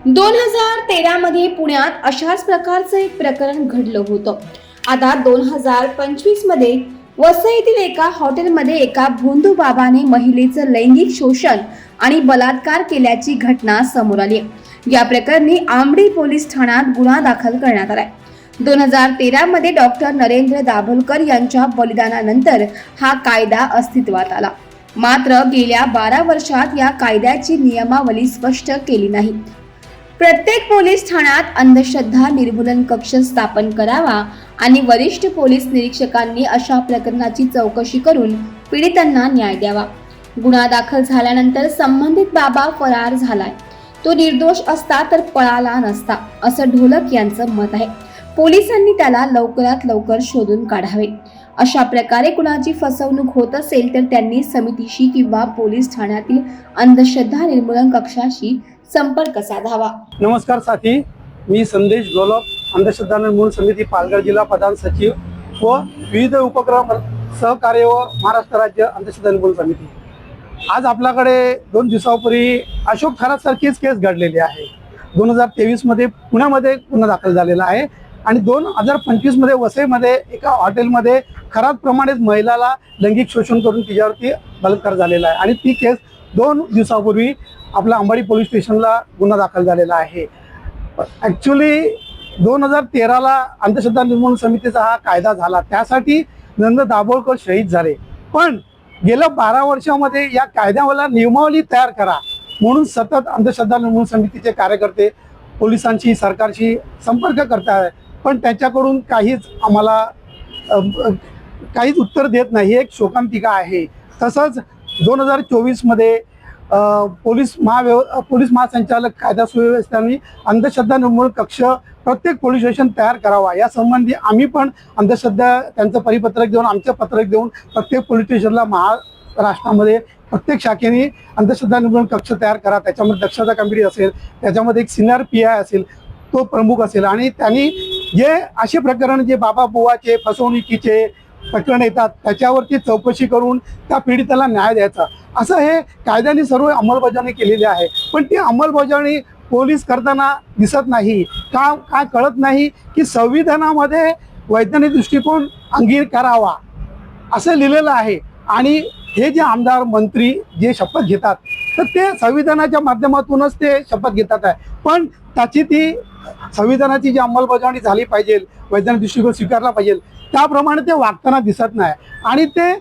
2013 मध्ये पुण्यात अशाच प्रकारचं एक प्रकरण घडलं होतं. आता 2025 मध्ये वसईतील एका हॉटेलमध्ये एका भोंदू बाबाने महिलेचं लैंगिक शोषण आणि बलात्कार केल्याची घटना समोर आली. या प्रकरणी आंबडी पोलीस ठाण्यात गुन्हा दाखल करण्यात आलाय. 2013 मध्ये डॉक्टर नरेंद्र दाभोलकर यांच्या बलिदानानंतर हा कायदा अस्तित्वात आला. मात्र गेल्या 12 वर्षात या कायद्याची नियमावली स्पष्ट केली नाही. प्रत्येक पोलीस ठाण्यात अंधश्रद्धा निर्मूलन कक्ष स्थापन करावा आणि वरिष्ठ पोलीस निरीक्षकांनी अशा प्रकरणाची चौकशी करून पीडितांना न्याय द्यावा. गुन्हा दाखल झाल्यानंतर संबंधित बाबा फरार झालाय. तो निर्दोष असता तर पळाला नसता, असं ढोलक यांचं मत आहे. पोलिसांनी त्याला लवकरात लवकर शोधून काढावे. अशा प्रकारे कुणाची फसवणूक होत असेल तर त्यांनी समितीशी किंवा पोलीस ठाण्यातील अंधश्रद्धा निर्मूलन कक्षाशी संपर्क साधावा. नमस्कार साथी, मी संदेश ढोलक, अंधश्रद्धा निर्मूलन समिती पालघर जिल्हा प्रधान सचिव व विविध उपक्रम सहकार्य व महाराष्ट्र राज्य अंधश्रद्धा निर्मूलन समिती. आज आपल्याकडे 2 दिवसापूर्वी अशोक थरासारखीच केस घडलेली आहे. 2023 मध्ये पुण्यामध्ये गुन्हा दाखल झालेला आहे आणि 2025 मध्ये वसईमध्ये एका हॉटेलमध्ये खराबप्रमाणेच महिलाला लैंगिक शोषण करून तिच्यावरती बलात्कार झालेला आहे आणि ती केस 2 दिवसापूर्वी आपल्या अंबाडी पोलीस स्टेशनला गुन्हा दाखल झालेला आहे. ॲक्च्युली 2013ला अंधश्रद्धा निर्मूलन समितीचा हा कायदा झाला, त्यासाठी नरेंद्र दाभोलकर शहीद झाले. पण गेल्या 12 वर्षामध्ये या कायद्याला नियमावली तयार करा म्हणून सतत अंधश्रद्धा निर्मूलन समितीचे कार्यकर्ते पोलिसांशी सरकारशी संपर्क करतात, पण त्याच्याकडून आम्हाला काहीच उत्तर देत नाही. एक शोकांतिका आहे. तसंच 2024 मध्ये पोलीस महासंचालक कायदा सुव्यवस्थांनी अंधश्रद्धा निर्मूलन कक्ष प्रत्येक पोलीस स्टेशन तयार करावा या संबंधी आम्ही पण अंधश्रद्धा त्यांचं परिपत्रक देऊन, आमचं पत्रक देऊन प्रत्येक पोलीस स्टेशनला महाराष्ट्रामध्ये प्रत्येक शाखेने अंधश्रद्धा निर्मूलन कक्ष तयार करा. त्याच्यामध्ये दक्षता कमिटी असेल, त्याच्यामध्ये एक सिनियर PI असेल, तो प्रमुख असेल आणि त्यांनी जे असे प्रकरण जे बाबा बुवाचे फसवणुकीचे प्रकरण येतात त्याच्यावरती चौकशी करून त्या पीडिताला न्याय द्यायचा, असं हे कायद्याने सर्व अंमलबजावणी केलेली आहे. पण ती अंमलबजावणी पोलीस करताना दिसत नाही. काय कळत नाही की संविधानामध्ये वैज्ञानिक दृष्टिकोन अंगीकारावा असं लिहिलेलं आहे आणि हे जे आमदार मंत्री जे शपथ घेतात तर ते संविधानाच्या माध्यमातूनच ते शपथ घेतात आहे. पण त्याची ती संविधानाची जी अंमलबजावणी झाली पाहिजे, वैज्ञानिक दृष्टिकोन स्वीकारला पाहिजे, त्याप्रमाणे ते वागताना दिसत नाही आणि ते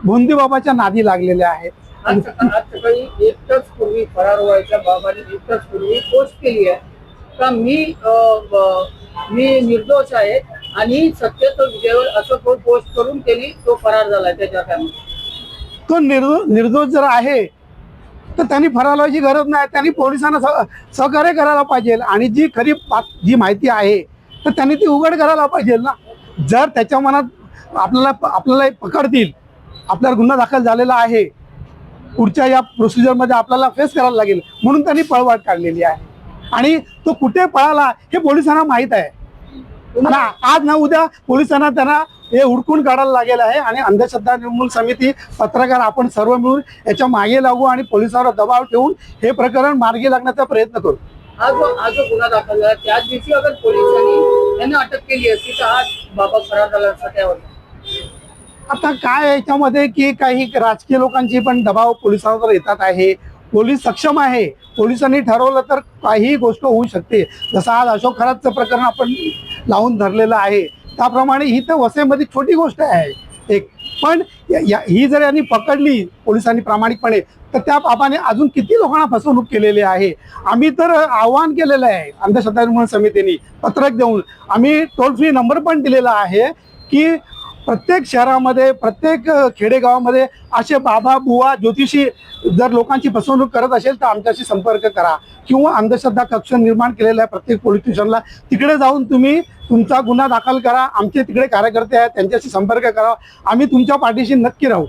भोंदू बाबाच्या नादी लागलेले आहेत. आज सकाळी 1 तास पूर्वी फरार व्हायच्या बाबाने 1 तास पूर्वी पोस्ट केली आहे का मी निर्दोष आहे आणि सत्याचं विजयावर असं पोस्ट करून केली, तो फरार झाला. त्याच्या कारण तो निर्दोष जर आहे तर त्यांनी फरार व्हायची गरज नाही. त्यांनी पोलिसांना सहकार्य करायला पाहिजे आणि जी खरी जी माहिती आहे तर त्यांनी ती उघड करायला पाहिजे ना. जर त्याच्या मनात आपल्याला पकडतील, आपल्याला गुन्हा दाखल झालेला आहे, पुढच्या या प्रोसिजरमध्ये आपल्याला फेस करायला लागेल म्हणून त्यांनी पळवाट काढलेली आहे आणि तो कुठे पळाला हे पोलिसांना माहीत आहे. आज ना उद्या पोलिसांना त्यांना हे हुडकून काढायला लागेल आहे आणि अंधश्रद्धा निर्मूलन समिती, पत्रकार आपण सर्व मिळून याच्या मागे लागू आणि पोलिसांवर दबाव ठेवून हे प्रकरण मार्गी लागण्याचा प्रयत्न करू. आज जो गुन्हा दाखल झाला त्याच दिवशी अगर पोलिसांनी त्यांना अटक केली असती तर आज बाबा फरार झाला असता. त्यावर आता काय याच्यामध्ये की काही राजकीय लोकांची पण दबाव पोलिसांवर येतात आहे. पोलीस सक्षम आहे, पोलिसांनी ठरवलं तर काही गोष्ट होऊ शकते. जसं आज अशोक खरातचं प्रकरण आपण लावून धरलेलं आहे त्याप्रमाणे ही तर वसईमध्ये छोटी गोष्ट आहे एक. पण ही जर यांनी पकडली पोलिसांनी प्रामाणिकपणे तर त्या बाबाने अजून किती लोकांना फसवणूक केलेली आहे. आम्ही तर आव्हान केलेलं आहे अंधश्रद्धा निर्मूलन समितीने पत्रक देऊन. आम्ही टोल फ्री नंबर पण दिलेला आहे की प्रत्येक शहरामध्ये, प्रत्येक खेडेगावामध्ये असे बाबा बुवा ज्योतिषी जर लोकांची फसवणूक करत असेल तर आमच्याशी संपर्क करा किंवा अंधश्रद्धा कक्ष निर्माण केलेला आहे प्रत्येक पोलीस स्टेशनला, तिकडे जाऊन तुम्ही तुमचा गुन्हा दाखल करा. आमचे तिकडे कार्यकर्ते आहेत, त्यांच्याशी संपर्क करा. आम्ही तुमच्या पाठीशी नक्की राहू.